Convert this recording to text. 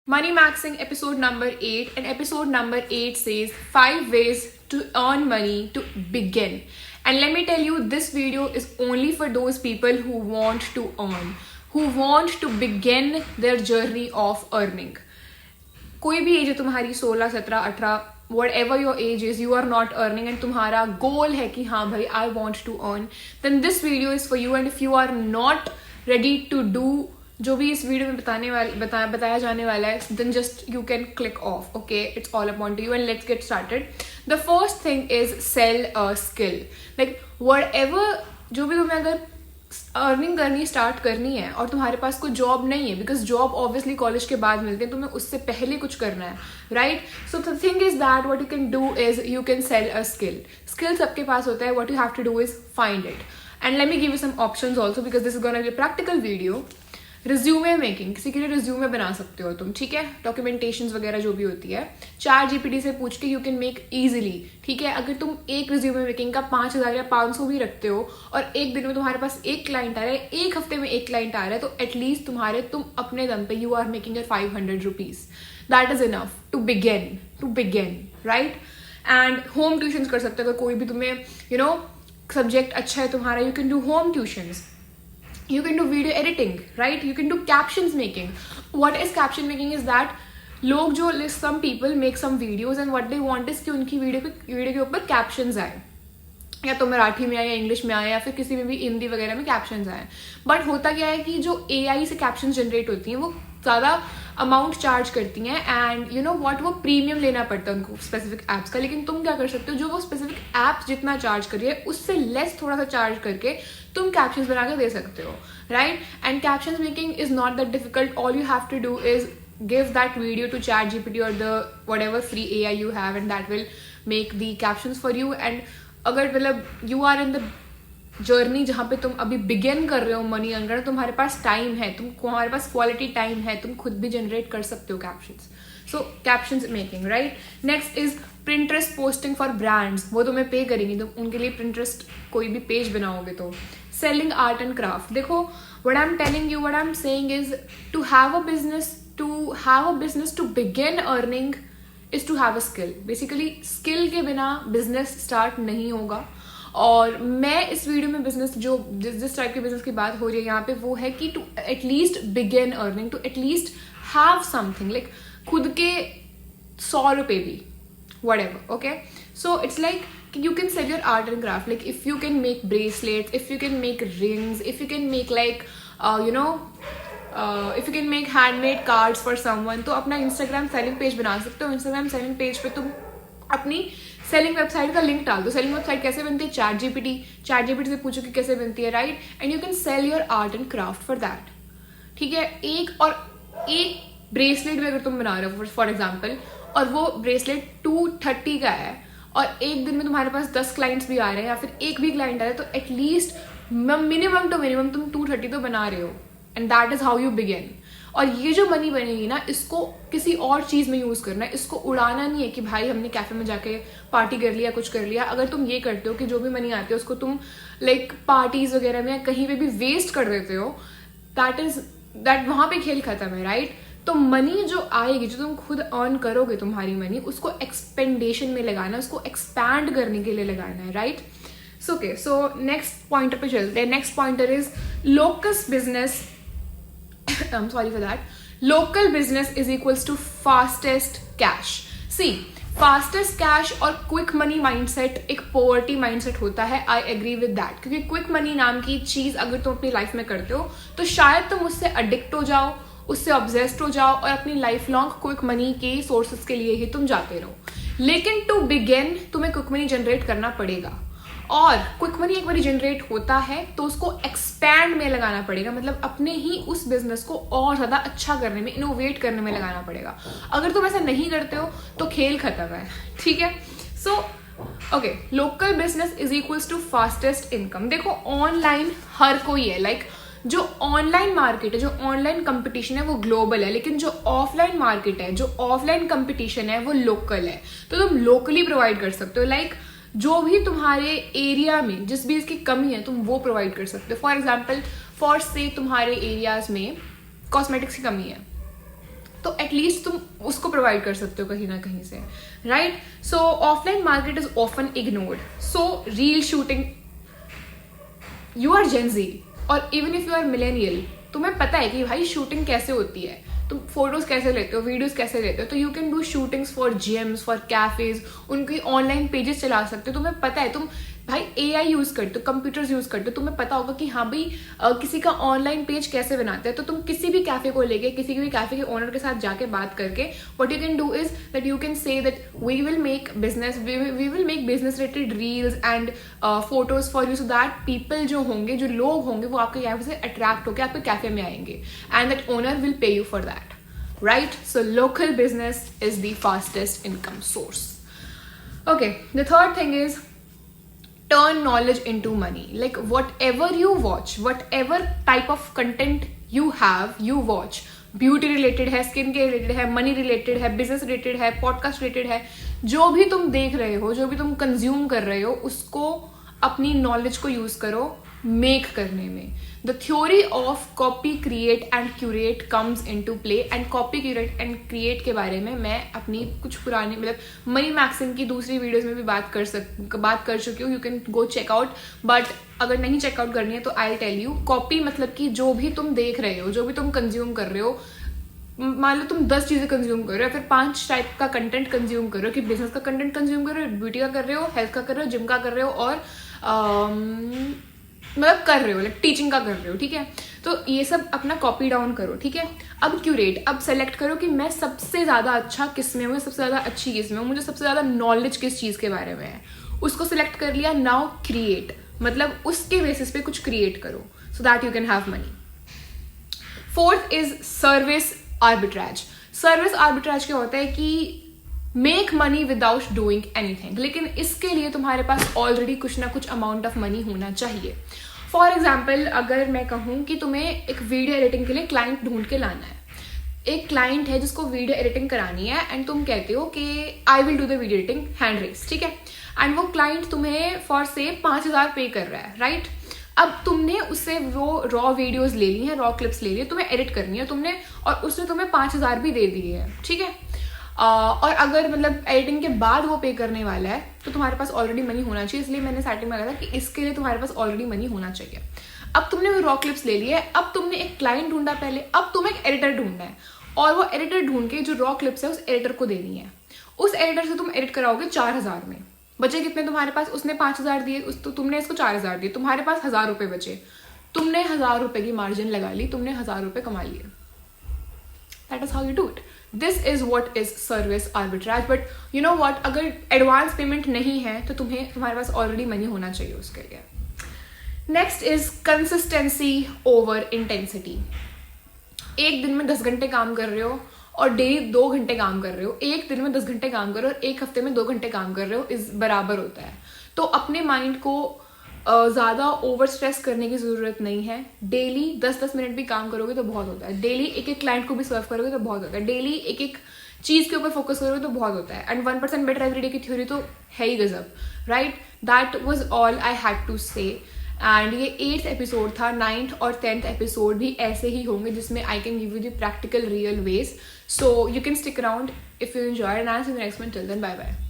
Money Maxing episode number 8, and episode number 8 says 5 ways to earn money to begin. And let me tell you, this video is only for those people who want to earn, who want to begin their journey of earning. कोई भी as है तुम्हारी 16, 17, 18, whatever your age is, you are not earning and तुम्हारा goal है कि हाँ भाई I want to earn, then this video is for you. And if you are not ready to do जो भी इस वीडियो में बताया जाने वाला है, then just you can click off. Okay, it's all upon to you, and let's get started. The first thing is sell a skill. Like whatever, जो भी तुम्हें अगर अर्निंग करनी स्टार्ट करनी है और तुम्हारे पास कोई जॉब नहीं है, बिकॉज जॉब ऑब्वियसली कॉलेज के बाद मिलते हैं, तुम्हें उससे पहले कुछ करना है, right? So the thing is that what you can do is you can sell a skill. Skill सबके पास होता है. What you have to do is find it. And let me give you some options also, because this is gonna be a practical video. Resume making, किसी के लिए resume बना सकते हो तुम, ठीक है? डॉक्यूमेंटेशन वगैरह जो भी होती है, चैट जीपीटी से पूछ के यू कैन मेक इजीली, ठीक है? अगर तुम एक रिज्यूमे मेकिंग का 5,000 या 500 भी रखते हो और एक दिन में तुम्हारे पास एक क्लाइंट आ रहा है, एक हफ्ते में एक क्लाइंट आ रहा है, तो एटलीस्ट तुम अपने दम पे you are making 500 rupees. That is enough to begin, right? And home tuition कर सकते हो. अगर कोई भी तुम्हें सब्जेक्ट अच्छा है तुम्हारा, you can do home tuitions. You can do video editing, right? You can do captions making. What is caption making is that लोग जो some people make some videos and what they want is कि उनकी video के ऊपर captions आए, या तो मराठी में आए या इंग्लिश में आए या फिर किसी में भी हिंदी वगैरह में कैप्शंस आए. बट होता क्या है कि जो AI से कैप्शंस जनरेट होती हैं वो ज़्यादा अमाउंट चार्ज करती हैं, एंड यू नो व्हाट, वो प्रीमियम लेना पड़ता है उनको स्पेसिफिक ऐप्स का. लेकिन तुम क्या कर सकते हो, जो वो स्पेसिफिक ऐप जितना चार्ज कर रही है उससे लेस थोड़ा सा चार्ज करके तुम कैप्शंस बना के दे सकते हो, right? And captions making is not that difficult. All you have to do is give that video to ChatGPT or the whatever free AI you have, and that will make the captions for you. And अगर मतलब you are in the journey जहाँ पे तुम अभी begin कर रहे हो money earn, तुम्हारे पास टाइम है, तुम्हारे पास क्वालिटी टाइम है, तुम खुद भी जनरेट कर सकते हो captions. So captions making, right? Next is Pinterest posting for brands. वो तुम्हें पे करेंगी, तुम उनके लिए Pinterest कोई भी पेज बनाओगे तो. Selling art and craft. देखो, what I'm telling you, what I'm saying is to have a business to begin earning is to have a skill. Basically skill के बिना बिजनेस स्टार्ट नहीं होगा. और मैं इस वीडियो में बिजनेस जिस टाइप के बिजनेस की बात हो रही है यहाँ पे, वो है कि to at least begin earning, to at least have something, like खुद के 100 रुपये भी, whatever. Okay, so it's like you can sell your art and craft. Like if you can make bracelets, if you can make rings, if you can make like if you can make handmade cards for someone, तो अपना Instagram selling page बना सकते हो. Instagram selling page पे तुम अपनी selling website का link डाल दो. सेलिंग वेबसाइट कैसे बनती है? चैट जीपीटी से पूछो कि कैसे बनती है, right? And you can sell your art and craft for that, ठीक है? एक ब्रेसलेट भी अगर तुम बना रहे हो फॉर एग्जाम्पल, और वो ब्रेसलेट 230 का है, और एक दिन में तुम्हारे पास 10 क्लाइंट्स भी आ रहे हैं या फिर एक भी क्लाइंट आ रहा है, तो एटलीस्ट मिनिमम तुम 230 तो बना रहे हो. And that is how you begin. और ये जो मनी बनेगी ना, इसको किसी और चीज में यूज करना है. इसको उड़ाना नहीं है कि भाई हमने कैफे में जाके पार्टी कर लिया, कुछ कर लिया. अगर तुम ये करते हो कि जो भी मनी आती है उसको तुम लाइक पार्टीज वगैरह में कहीं पे भी वेस्ट कर देते हो, दैट वहां पे खेल खत्म है, राइट? तो मनी जो आएगी, जो तुम खुद अर्न करोगे, तुम्हारी मनी, उसको एक्सपेंडेशन में लगाना, उसको एक्सपैंड करने के लिए लगाना है, राइट? सो नेक्स्ट पॉइंटर पे चलते हैं. Next pointer is local business. I'm sorry for that. Local business is equals to fastest cash. See, fastest cash और quick money mindset एक poverty mindset होता है. I agree with that. क्योंकि quick money नाम की चीज अगर तुम अपनी लाइफ में करते हो तो शायद तुम उससे अडिक्ट हो जाओ, उससे ऑब्सेस्ड हो जाओ, और अपनी लाइफ लॉन्ग क्विक मनी के सोर्सेज के लिए ही तुम जाते रहो. लेकिन टू बिगिन तुम्हें क्विक मनी जनरेट करना पड़ेगा. और क्विक मनी एक बार जनरेट होता है तो उसको एक्सपैंड में लगाना पड़ेगा, मतलब अपने ही उस बिजनेस को और ज्यादा अच्छा करने में, इनोवेट करने में लगाना पड़ेगा. अगर तुम ऐसा नहीं करते हो तो खेल खत्म है, ठीक है? So okay, local business is equals to fastest income. देखो, ऑनलाइन हर कोई है, लाइक जो ऑनलाइन मार्केट है, जो ऑनलाइन कंपटीशन है वो ग्लोबल है, लेकिन जो ऑफलाइन मार्केट है, जो ऑफलाइन कंपटीशन है वो लोकल है. तो तुम लोकली प्रोवाइड कर सकते हो. लाइक जो भी तुम्हारे एरिया में जिस भी इसकी कमी है तुम वो प्रोवाइड कर सकते हो. फॉर एग्जाम्पल, फॉर से तुम्हारे एरियाज में कॉस्मेटिक्स की कमी है, तो एटलीस्ट तुम उसको प्रोवाइड कर सकते हो कहीं ना कहीं से, right? So offline market is often ignored. So reel shooting, you are Gen Z और even if you are millennial, तुम्हें पता है कि भाई शूटिंग कैसे होती है, तुम फोटोज कैसे लेते हो, वीडियोस कैसे लेते हो. तो you can do shootings for gyms, for cafes, उनकी ऑनलाइन पेजेस चला सकते हो. तुम्हें पता है, तुम भाई AI यूज करते हो, कंप्यूटर्स यूज करते हो, तुम्हें पता होगा कि हाँ भाई किसी का ऑनलाइन पेज कैसे बनाते हैं. तो तुम किसी भी कैफे को लेके, किसी भी कैफे के ओनर के साथ जाके बात करके, what you can do is that you can say that we will make business, we will make business related reels and photos for you, so that people जो होंगे, जो लोग होंगे, वो आपके कैफे से अट्रैक्ट होकर आपके कैफे में आएंगे and that owner will pay you for that, right? So local business is the fastest income source. Okay, the third thing is turn knowledge into money. Like whatever you watch, whatever type of content you have, you watch, beauty related है, skin care related है, money related है, business related है, podcast related है, जो भी तुम देख रहे हो, जो भी तुम कंज्यूम कर रहे हो, उसको अपनी नॉलेज को यूज करो मेक करने में. The theory of copy create and curate comes into play. And copy curate and create के बारे में मैं अपनी कुछ पुरानी, मतलब मनी मैक्सिम की दूसरी वीडियोस में भी बात कर चुकी हूँ. You can go checkout. But अगर नहीं चेकआउट करनी है तो आई टेल यू, कॉपी मतलब कि जो भी तुम देख रहे हो, जो भी तुम कंज्यूम कर रहे हो, मान लो तुम 10 चीजें कंज्यूम कर रहे हो, फिर 5 टाइप का कंटेंट कंज्यूम कर रहे हो, कि बिजनेस का कंटेंट कंज्यूम कर रहे हो, ब्यूटी का कर रहे हो, हेल्थ का कर रहे हो, जिम का कर रहे हो, और मतलब कर रहे हो, लाइक टीचिंग का कर रहे हो, ठीक है? तो ये सब अपना कॉपी डाउन करो, ठीक है? अब क्यूरेट, अब सेलेक्ट करो कि मैं सबसे ज्यादा अच्छा किस में हूँ, सबसे ज्यादा अच्छी किस में हूँ, मुझे सबसे ज्यादा नॉलेज किस चीज के बारे में है, उसको सिलेक्ट कर लिया. नाउ क्रिएट, मतलब उसके बेसिस पे कुछ क्रिएट करो so that you can have money. Fourth is service arbitrage. Service arbitrage क्या होता है कि make money without doing anything, लेकिन इसके लिए तुम्हारे पास ऑलरेडी कुछ ना कुछ अमाउंट ऑफ मनी होना चाहिए. फॉर एग्जाम्पल, अगर मैं कहूँ कि तुम्हें एक वीडियो एडिटिंग के लिए क्लाइंट ढूंढ के लाना है, एक क्लाइंट है जिसको वीडियो एडिटिंग करानी है, एंड तुम कहते हो कि I will do the video editing, hand raise, ठीक है? एंड वो क्लाइंट तुम्हें फॉर से 5,000 पे कर रहा है, राइट? अब तुमने उससे वो रॉ वीडियोस ले ली हैं, रॉ क्लिप्स ले ली है, तुम्हें एडिट करनी है तुमने, और उसने तुम्हें 5,000 भी दे दिए हैं, ठीक है? और अगर मतलब एडिटिंग के बाद वो पे करने वाला है तो तुम्हारे पास ऑलरेडी मनी होना चाहिए. इसलिए मैंने स्टार्टिंग में कहा था कि इसके लिए तुम्हारे पास ऑलरेडी मनी होना चाहिए. अब तुमने वो रॉ क्लिप्स ले लिए, अब तुमने एक क्लाइंट ढूंढा पहले, अब तुम्हें एक एडिटर ढूंढना है, और वो एडिटर ढूंढ के जो रॉ क्लिप्स है उस एडिटर को देनी है. उस एडिटर से तुम एडिट कराओगे 4,000 में. बचे कितने तुम्हारे पास? उसने 5,000 दिए, तो तुमने इसको 4,000 दिए, तुम्हारे पास 1,000 रुपए बचे. तुमने 1,000 रुपए की मार्जिन लगा ली, तुमने 1,000 रुपए कमा लिए. That is how you do it. This is what is service arbitrage. But you know what, अगर एडवांस पेमेंट नहीं है तो तुम्हारे पास ऑलरेडी मनी होना चाहिए उसके लिए. Next is consistency over intensity. एक दिन में 10 घंटे काम कर रहे हो और डेली 2 घंटे काम कर रहे हो, एक दिन में 10 घंटे काम कर रहे हो और एक हफ्ते में 2 घंटे काम कर रहे हो, इस बराबर होता है. तो अपने माइंड को ज़्यादा ओवर स्ट्रेस करने की ज़रूरत नहीं है. डेली 10-10 मिनट भी काम करोगे तो बहुत होता है. डेली एक एक क्लाइंट को भी सर्व करोगे तो बहुत होता है. डेली एक एक चीज़ के ऊपर फोकस करोगे तो बहुत होता है. एंड 1% बेटर एवरी डे की थ्योरी तो है ही गजब, right? That was all I had to say. And ये 8th एपिसोड था. 9th और 10th एपिसोड भी ऐसे ही होंगे जिसमें I can give you the practical real ways. So you can stick around if you enjoy, and I see you next one. Till then, bye bye.